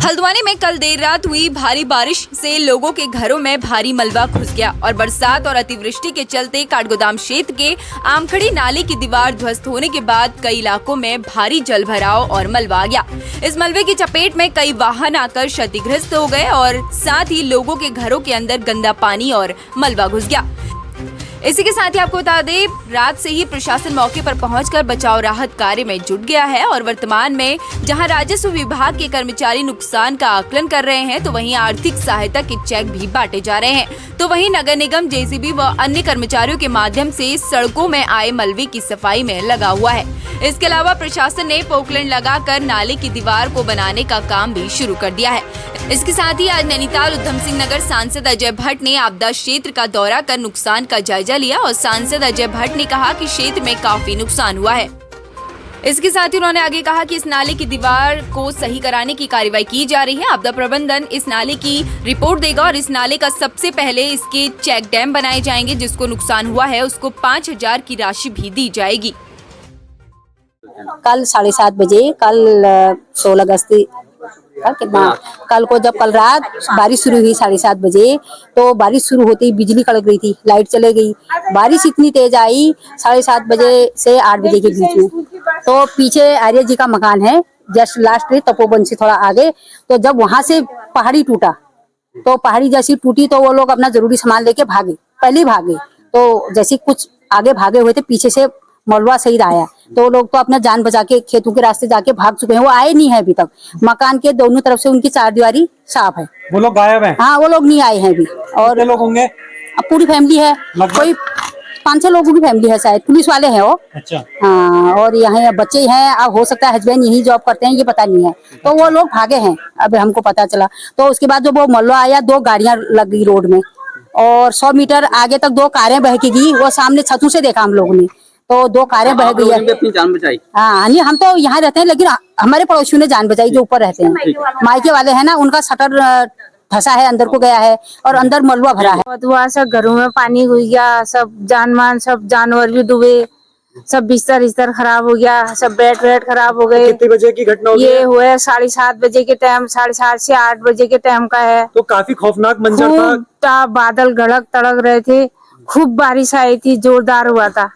हल्द्वानी में कल देर रात हुई भारी बारिश से लोगों के घरों में भारी मलबा घुस गया और बरसात और अतिवृष्टि के चलते काठगोदाम क्षेत्र के आमखड़ी नाले की दीवार ध्वस्त होने के बाद कई इलाकों में भारी जलभराव और मलबा आ गया। इस मलबे की चपेट में कई वाहन आकर क्षतिग्रस्त हो गए और साथ ही लोगों के घरों के अंदर गंदा पानी और मलबा घुस गया। इसी के साथ ही आपको बता दें, रात से ही प्रशासन मौके पर पहुंचकर बचाव राहत कार्य में जुट गया है और वर्तमान में जहां राजस्व विभाग के कर्मचारी नुकसान का आकलन कर रहे हैं तो वहीं आर्थिक सहायता के चेक भी बांटे जा रहे हैं। तो वहीं नगर निगम, जेसीबी व अन्य कर्मचारियों के माध्यम से सड़कों में आए मलबे की सफाई में लगा हुआ है। इसके अलावा प्रशासन ने पोकलैंड लगाकर नाले की दीवार को बनाने का काम भी शुरू कर दिया है। इसके साथ ही आज नैनीताल उधम सिंह नगर सांसद अजय भट्ट ने आपदा क्षेत्र का दौरा कर नुकसान का जायजा लिया और सांसद अजय भट्ट ने कहा कि क्षेत्र में काफी नुकसान हुआ है। इसके साथ ही उन्होंने आगे कहा कि इस नाले की दीवार को सही कराने की कार्रवाई की जा रही है। आपदा प्रबंधन इस नाले की रिपोर्ट देगा और इस नाले का सबसे पहले इसके चेक डैम बनाए जाएंगे। जिसको नुकसान हुआ है उसको 5,000 की राशि भी दी जाएगी। कल 7:30 बजे, कल 16 अगस्त कल को जब कल रात बारिश शुरू हुई 7:30 बजे, तो बारिश शुरू होते ही बिजली कड़क रही थी, लाइट चले गई। बारिश इतनी तेज आई 7:30 बजे से 8 बजे के बीच में। तो पीछे आर्य जी का मकान है, जस्ट लास्ट तपोवन से थोड़ा आगे। तो जब वहां से पहाड़ी टूटा, तो पहाड़ी जैसी टूटी तो वो लोग अपना जरूरी सामान लेके भागे, पहले भागे। तो जैसे कुछ आगे भागे हुए थे, पीछे से मलबा सही आया तो लोग तो अपना जान बचा के खेतों के रास्ते जाके भाग चुके हैं। वो आए नहीं है अभी तक। मकान के दोनों तरफ से उनकी चारदीवारी साफ है। वो लोग गायब हैं? हाँ, वो लोग नहीं आए हैं अभी। और कितने लोग होंगे? अब पूरी फैमिली है, कोई 5-6 लोगों की फैमिली है शायद, पुलिस वाले हैं वो। अच्छा। हाँ, और यहाँ बच्चे हैं। अब हो सकता है हस्बैंड यही जॉब करते हैं, ये पता नहीं है। तो वो लोग भागे हैं, अब हमको पता चला। तो उसके बाद जब वो मलबा आया, 2 गाड़ियां लग गई रोड में और 100 मीटर आगे तक 2 कारें बह के गई। वो सामने छतों से देखा हम लोगों ने, तो 2 कारें बह गई है। अपनी जान बचाई? हाँ, नहीं, हम तो यहाँ रहते हैं, लेकिन हमारे पड़ोसियों ने जान बचाई जो ऊपर रहते हैं। मायके वाले हैं ना, उनका शटर धसा है, अंदर को गया है और अंदर मलबा भरा है। बहुत हुआ, सब घरों में पानी घुस गया, सब जानमान, सब जानवर भी डूबे, सब बिस्तर खराब हो गया, सब बेड खराब हो गए। कितने बजे की घटना हुई? ये हुआ 7:30 बजे के टाइम, 7:30 से 8 बजे के टाइम का है। तो काफी खौफनाक मंजर था। बादल गड़क तड़क रहे थे, खूब बारिश आई थी, जोरदार हुआ था।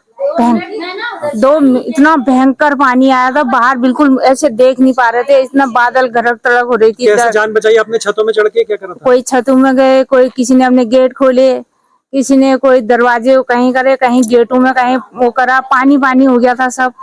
इतना भयंकर पानी आया था, बाहर बिल्कुल ऐसे देख नहीं पा रहे थे, इतना बादल गड़क तड़क हो रही थी। कैसे जान बचाई आपने? छतों में चढ़ के क्या करा था? कोई छतों में गए, कोई किसी ने अपने गेट खोले, किसी ने कोई दरवाजे कहीं करे, कहीं गेटों में कहीं वो करा। पानी हो गया था, सब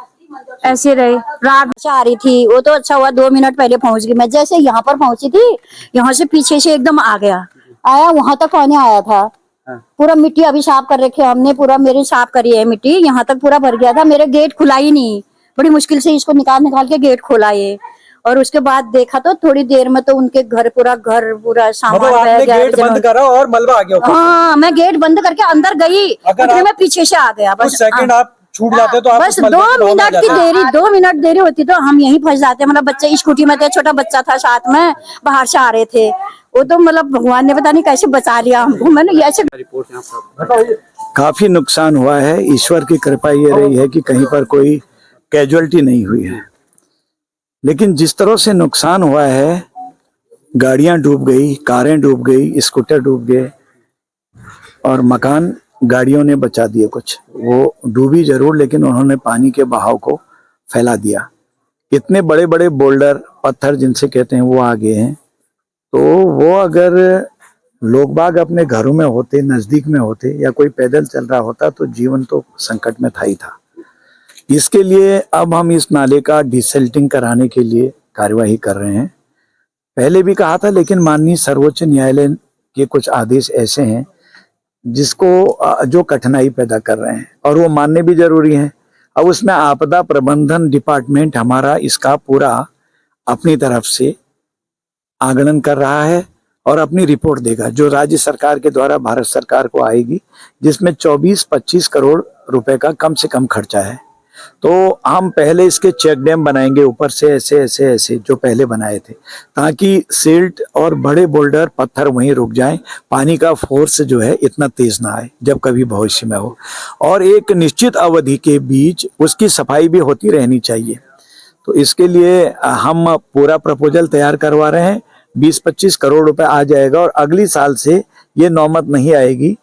ऐसे रहे। रात आ रही थी, वो तो अच्छा हुआ 2 मिनट पहले पहुंच गई। मैं जैसे यहाँ पर पहुंची थी, यहाँ से पीछे से एकदम आया वहां तक पानी आया था। पूरा मिट्टी अभी साफ कर रखे हमने, पूरा मेरे साफ करी है मिट्टी, यहाँ तक पूरा भर गया था। मेरे गेट खुला ही नहीं, बड़ी मुश्किल से इसको निकाल के गेट खोला ये। और उसके बाद देखा तो थोड़ी देर में तो उनके घर पूरा सामान बह गया। गेट बंद करा और मलबा आ गया? हाँ, मैं गेट बंद करके अंदर गई, उतने में पीछे से आ गया। बस सेकंड आप छूट जाते तो आप बस 2 मिनट देरी होती तो हम यहीं फंस जाते। मतलब बच्चे स्कूटी में थे, छोटा बच्चा था साथ में, बाहर से आ रहे थे। वो तो मतलब भगवान ने पता नहीं कैसे बचा लिया हमको। मैंने ऐसे काफी नुकसान हुआ है। ईश्वर की कृपा ये रही है कि कहीं पर कोई कैजुअलिटी नहीं हुई है, लेकिन जिस तरह से नुकसान हुआ है, गाड़ियां डूब गई, कारें डूब गई, स्कूटर डूब गए और मकान गाड़ियों ने बचा दिए। कुछ वो डूबी जरूर, लेकिन उन्होंने पानी के बहाव को फैला दिया। इतने बड़े बड़े बोल्डर, पत्थर जिनसे कहते हैं, वो आ गए हैं। तो वो अगर लोग बाग अपने घरों में होते, नजदीक में होते, या कोई पैदल चल रहा होता तो जीवन तो संकट में था ही था। इसके लिए अब हम इस नाले का डिसल्टिंग कराने के लिए कार्यवाही कर रहे हैं। पहले भी कहा था, लेकिन माननीय सर्वोच्च न्यायालय के कुछ आदेश ऐसे हैं जिसको जो कठिनाई पैदा कर रहे हैं, और वो मानने भी जरूरी है। अब उसमें आपदा प्रबंधन डिपार्टमेंट हमारा इसका पूरा अपनी तरफ से आकलन कर रहा है और अपनी रिपोर्ट देगा, जो राज्य सरकार के द्वारा भारत सरकार को आएगी, जिसमें 24-25 करोड़ रुपए का कम से कम खर्चा है। तो हम पहले इसके चेक डैम बनाएंगे ऊपर से, ऐसे जो पहले बनाए थे, ताकि सिल्ट और बड़े बोल्डर पत्थर वहीं रुक जाएं, पानी का फोर्स जो है इतना तेज ना आए जब कभी भविष्य में हो, और एक निश्चित अवधि के बीच उसकी सफाई भी होती रहनी चाहिए। तो इसके लिए हम पूरा प्रपोजल तैयार करवा रहे हैं। 20-25 करोड़ रुपए आ जाएगा और अगली साल से ये नौबत नहीं आएगी।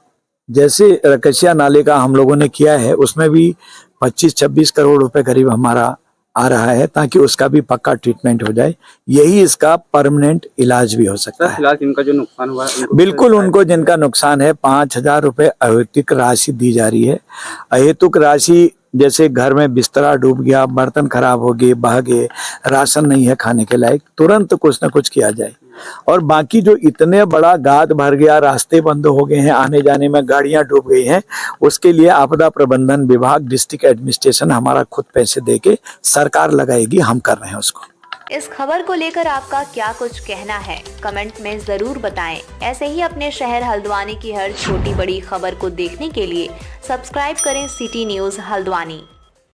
जैसे रकसिया नाले का हम लोगों ने किया है उसमें भी 25-26 करोड़ रुपए करीब हमारा आ रहा है, ताकि उसका भी पक्का ट्रीटमेंट हो जाए। यही इसका परमानेंट इलाज भी हो सकता है। फिलहाल इनका जो नुकसान हुआ है बिल्कुल, उनको जिनका नुकसान है 5,000 रुपए अहेतुक राशि दी जा रही है। अहेतुक राशि जैसे घर में बिस्तरा डूब गया, बर्तन खराब हो गए, बह गए, राशन नहीं है खाने के लायक, तुरंत कुछ न कुछ किया जाए। और बाकी जो इतने बड़ा गाद भर गया, रास्ते बंद हो गए हैं, आने जाने में गाड़ियां डूब गई हैं, उसके लिए आपदा प्रबंधन विभाग, डिस्ट्रिक्ट एडमिनिस्ट्रेशन हमारा खुद पैसे देके सरकार लगाएगी, हम कर रहे हैं उसको। इस खबर को लेकर आपका क्या कुछ कहना है, कमेंट में जरूर बताएं। ऐसे ही अपने शहर हल्द्वानी की हर छोटी बड़ी खबर को देखने के लिए सब्सक्राइब करें सिटी न्यूज़ हल्द्वानी।